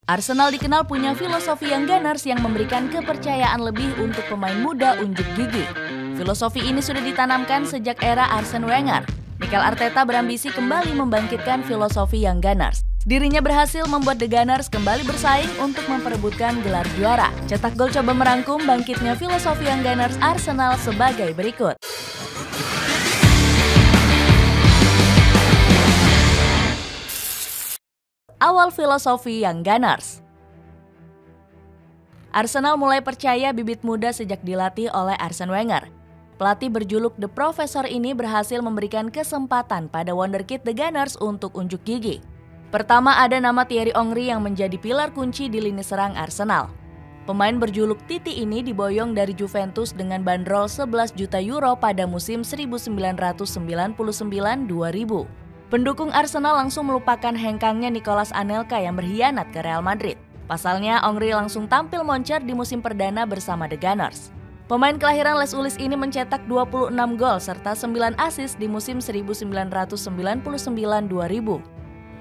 Arsenal dikenal punya filosofi yang Gunners yang memberikan kepercayaan lebih untuk pemain muda unjuk gigi. Filosofi ini sudah ditanamkan sejak era Arsene Wenger. Mikel Arteta berambisi kembali membangkitkan filosofi yang Gunners. Dirinya berhasil membuat The Gunners kembali bersaing untuk memperebutkan gelar juara. Cetak Gol coba merangkum bangkitnya filosofi yang Gunners Arsenal sebagai berikut. Awal filosofi yang Gunners. Arsenal mulai percaya bibit muda sejak dilatih oleh Arsene Wenger. Pelatih berjuluk The Professor ini berhasil memberikan kesempatan pada wonderkid The Gunners untuk unjuk gigi. Pertama ada nama Thierry Henry yang menjadi pilar kunci di lini serang Arsenal. Pemain berjuluk Titi ini diboyong dari Juventus dengan bandrol 11 juta euro pada musim 1999-2000. Pendukung Arsenal langsung melupakan hengkangnya Nicolas Anelka yang berkhianat ke Real Madrid. Pasalnya, Henry langsung tampil moncer di musim perdana bersama The Gunners. Pemain kelahiran Les Ulis ini mencetak 26 gol serta 9 assist di musim 1999-2000.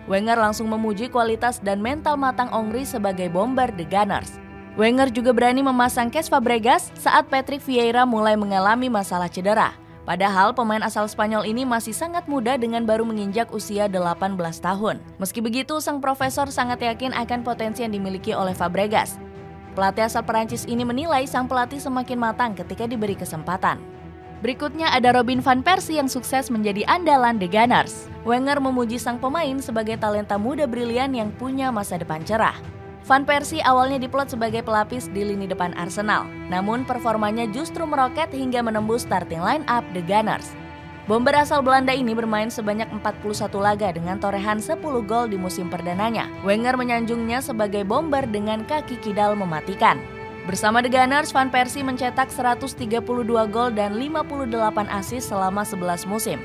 Wenger langsung memuji kualitas dan mental matang Henry sebagai bomber The Gunners. Wenger juga berani memasang Cesc Fabregas saat Patrick Vieira mulai mengalami masalah cedera. Padahal pemain asal Spanyol ini masih sangat muda dengan baru menginjak usia 18 tahun. Meski begitu, sang profesor sangat yakin akan potensi yang dimiliki oleh Fabregas. Pelatih asal Perancis ini menilai sang pelatih semakin matang ketika diberi kesempatan. Berikutnya ada Robin van Persie yang sukses menjadi andalan The Gunners. Wenger memuji sang pemain sebagai talenta muda brilian yang punya masa depan cerah. Van Persie awalnya diplot sebagai pelapis di lini depan Arsenal, namun performanya justru meroket hingga menembus starting line up The Gunners. Bomber asal Belanda ini bermain sebanyak 41 laga dengan torehan 10 gol di musim perdananya. Wenger menyanjungnya sebagai bomber dengan kaki kidal mematikan. Bersama The Gunners, Van Persie mencetak 132 gol dan 58 assist selama 11 musim.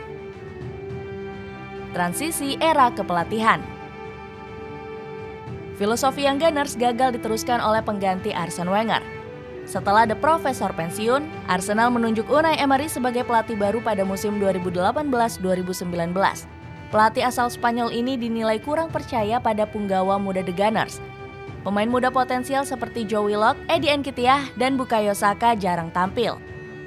Transisi era kepelatihan. Filosofi yang Gunners gagal diteruskan oleh pengganti Arsene Wenger. Setelah The Professor pensiun, Arsenal menunjuk Unai Emery sebagai pelatih baru pada musim 2018-2019. Pelatih asal Spanyol ini dinilai kurang percaya pada punggawa muda The Gunners. Pemain muda potensial seperti Joe Willock, Eddie Nketiah, dan Bukayo Saka jarang tampil.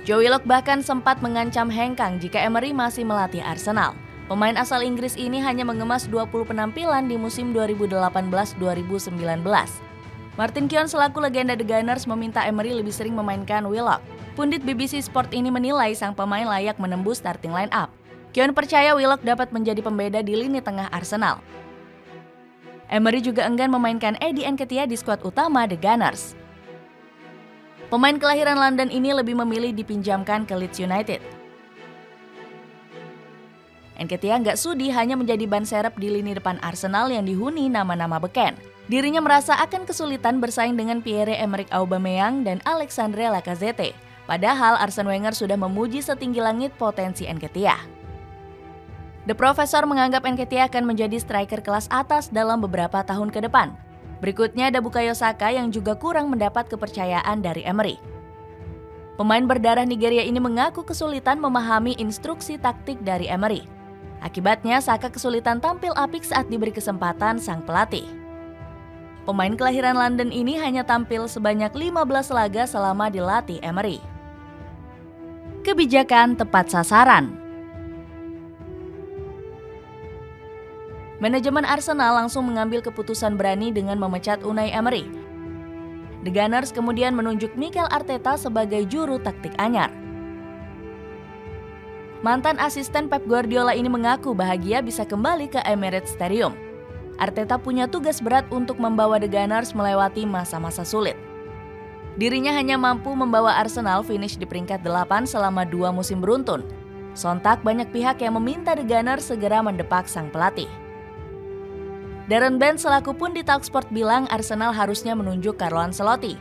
Joe Willock bahkan sempat mengancam hengkang jika Emery masih melatih Arsenal. Pemain asal Inggris ini hanya mengemas 20 penampilan di musim 2018-2019. Martin Keown selaku legenda The Gunners meminta Emery lebih sering memainkan Willock. Pundit BBC Sport ini menilai sang pemain layak menembus starting line up. Keown percaya Willock dapat menjadi pembeda di lini tengah Arsenal. Emery juga enggan memainkan Eddie Nketiah di skuad utama The Gunners. Pemain kelahiran London ini lebih memilih dipinjamkan ke Leeds United. Nketiah nggak sudi hanya menjadi ban serep di lini depan Arsenal yang dihuni nama-nama beken. Dirinya merasa akan kesulitan bersaing dengan Pierre-Emerick Aubameyang dan Alexandre Lacazette. Padahal Arsene Wenger sudah memuji setinggi langit potensi Nketiah. The Professor menganggap Nketiah akan menjadi striker kelas atas dalam beberapa tahun ke depan. Berikutnya ada Bukayo Saka yang juga kurang mendapat kepercayaan dari Emery. Pemain berdarah Nigeria ini mengaku kesulitan memahami instruksi taktik dari Emery. Akibatnya, Saka kesulitan tampil apik saat diberi kesempatan sang pelatih. Pemain kelahiran London ini hanya tampil sebanyak 15 laga selama dilatih Emery. Kebijakan tepat sasaran. Manajemen Arsenal langsung mengambil keputusan berani dengan memecat Unai Emery. The Gunners kemudian menunjuk Mikel Arteta sebagai juru taktik anyar. Mantan asisten Pep Guardiola ini mengaku bahagia bisa kembali ke Emirates Stadium. Arteta punya tugas berat untuk membawa The Gunners melewati masa-masa sulit. Dirinya hanya mampu membawa Arsenal finish di peringkat 8 selama 2 musim beruntun. Sontak banyak pihak yang meminta The Gunners segera mendepak sang pelatih. Darren Bent selaku pundit Talksport bilang Arsenal harusnya menunjuk Carlo Ancelotti.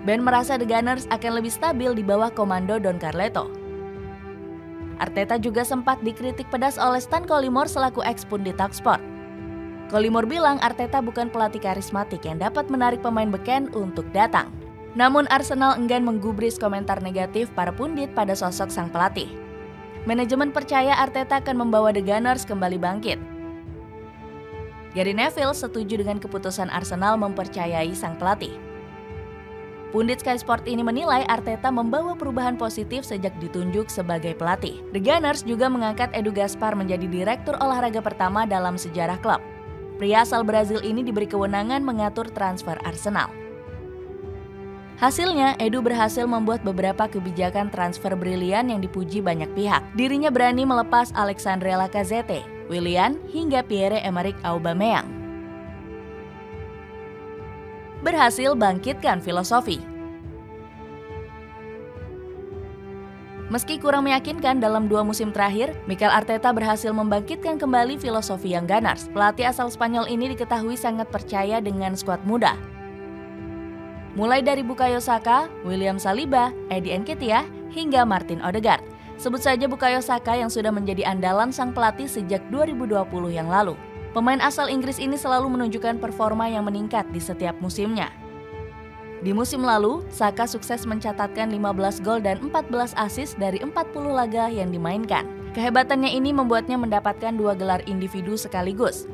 Bent merasa The Gunners akan lebih stabil di bawah komando Don Carleto. Arteta juga sempat dikritik pedas oleh Stan Collymore selaku ex-pundit Talksport. Collymore bilang Arteta bukan pelatih karismatik yang dapat menarik pemain beken untuk datang. Namun Arsenal enggan menggubris komentar negatif para pundit pada sosok sang pelatih. Manajemen percaya Arteta akan membawa The Gunners kembali bangkit. Gary Neville setuju dengan keputusan Arsenal mempercayai sang pelatih. Pundit Sky Sport ini menilai Arteta membawa perubahan positif sejak ditunjuk sebagai pelatih. The Gunners juga mengangkat Edu Gaspar menjadi direktur olahraga pertama dalam sejarah klub. Pria asal Brazil ini diberi kewenangan mengatur transfer Arsenal. Hasilnya, Edu berhasil membuat beberapa kebijakan transfer brilian yang dipuji banyak pihak. Dirinya berani melepas Alexandre Lacazette, Willian, hingga Pierre-Emerick Aubameyang. Berhasil bangkitkan filosofi. Meski kurang meyakinkan dalam 2 musim terakhir, Mikel Arteta berhasil membangkitkan kembali filosofi yang Gunners. Pelatih asal Spanyol ini diketahui sangat percaya dengan skuad muda. Mulai dari Bukayo Saka, William Saliba, Eddie Nketiah, hingga Martin Odegaard. Sebut saja Bukayo Saka yang sudah menjadi andalan sang pelatih sejak 2020 yang lalu. Pemain asal Inggris ini selalu menunjukkan performa yang meningkat di setiap musimnya. Di musim lalu, Saka sukses mencatatkan 15 gol dan 14 assist dari 40 laga yang dimainkan. Kehebatannya ini membuatnya mendapatkan 2 gelar individu sekaligus.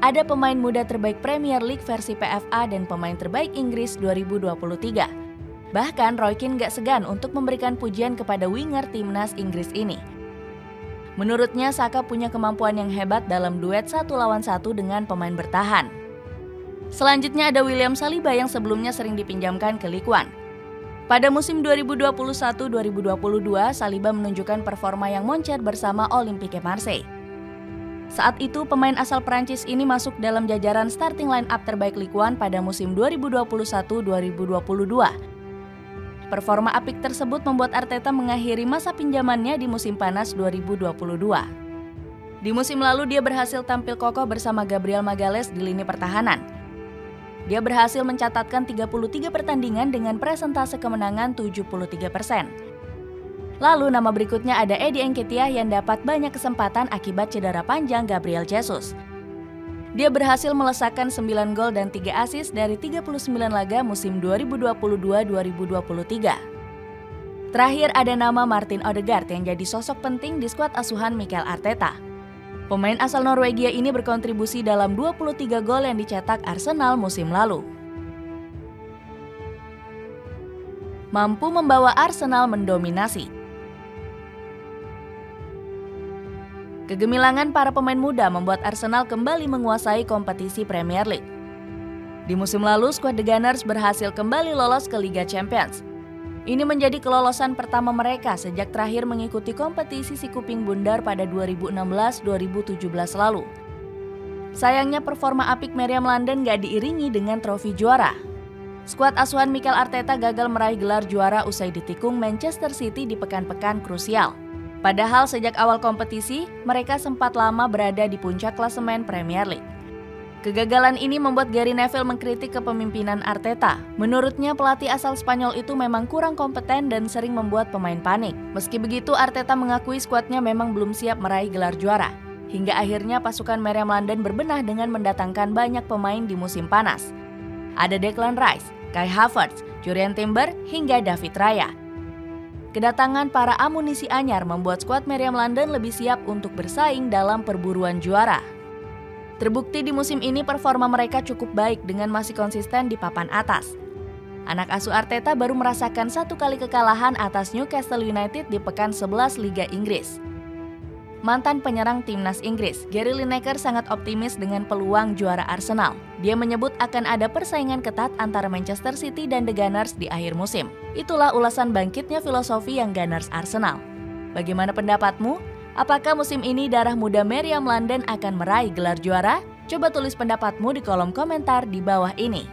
Ada pemain muda terbaik Premier League versi PFA dan pemain terbaik Inggris 2023. Bahkan Roy Keane gak segan untuk memberikan pujian kepada winger timnas Inggris ini. Menurutnya, Saka punya kemampuan yang hebat dalam duet 1 lawan 1 dengan pemain bertahan. Selanjutnya ada William Saliba yang sebelumnya sering dipinjamkan ke Ligue 1. Pada musim 2021-2022, Saliba menunjukkan performa yang moncer bersama Olympique Marseille. Saat itu, pemain asal Prancis ini masuk dalam jajaran starting line-up terbaik Ligue 1 pada musim 2021-2022. Performa apik tersebut membuat Arteta mengakhiri masa pinjamannya di musim panas 2022. Di musim lalu dia berhasil tampil kokoh bersama Gabriel Magalhaes di lini pertahanan. Dia berhasil mencatatkan 33 pertandingan dengan persentase kemenangan 73%. Lalu nama berikutnya ada Eddie Nketiah yang dapat banyak kesempatan akibat cedera panjang Gabriel Jesus. Dia berhasil melesakkan 9 gol dan 3 assist dari 39 laga musim 2022-2023. Terakhir ada nama Martin Odegaard yang jadi sosok penting di skuad asuhan Mikel Arteta. Pemain asal Norwegia ini berkontribusi dalam 23 gol yang dicetak Arsenal musim lalu. Mampu membawa Arsenal mendominasi. Kegemilangan para pemain muda membuat Arsenal kembali menguasai kompetisi Premier League. Di musim lalu, skuad The Gunners berhasil kembali lolos ke Liga Champions. Ini menjadi kelolosan pertama mereka sejak terakhir mengikuti kompetisi si kuping bundar pada 2016-2017 lalu. Sayangnya performa apik Meriam London gak diiringi dengan trofi juara. Skuad asuhan Mikel Arteta gagal meraih gelar juara usai ditikung Manchester City di pekan-pekan krusial. Padahal sejak awal kompetisi, mereka sempat lama berada di puncak klasemen Premier League. Kegagalan ini membuat Gary Neville mengkritik kepemimpinan Arteta. Menurutnya, pelatih asal Spanyol itu memang kurang kompeten dan sering membuat pemain panik. Meski begitu, Arteta mengakui skuadnya memang belum siap meraih gelar juara. Hingga akhirnya pasukan Meriam London berbenah dengan mendatangkan banyak pemain di musim panas. Ada Declan Rice, Kai Havertz, Jurrien Timber, hingga David Raya. Kedatangan para amunisi anyar membuat skuad Meriam London lebih siap untuk bersaing dalam perburuan juara. Terbukti di musim ini performa mereka cukup baik dengan masih konsisten di papan atas. Anak asuh Arteta baru merasakan 1 kali kekalahan atas Newcastle United di pekan 11 Liga Inggris. Mantan penyerang timnas Inggris, Gary Lineker sangat optimis dengan peluang juara Arsenal. Dia menyebut akan ada persaingan ketat antara Manchester City dan The Gunners di akhir musim. Itulah ulasan bangkitnya filosofi yang Gunners Arsenal. Bagaimana pendapatmu? Apakah musim ini darah muda Meriam London akan meraih gelar juara? Coba tulis pendapatmu di kolom komentar di bawah ini.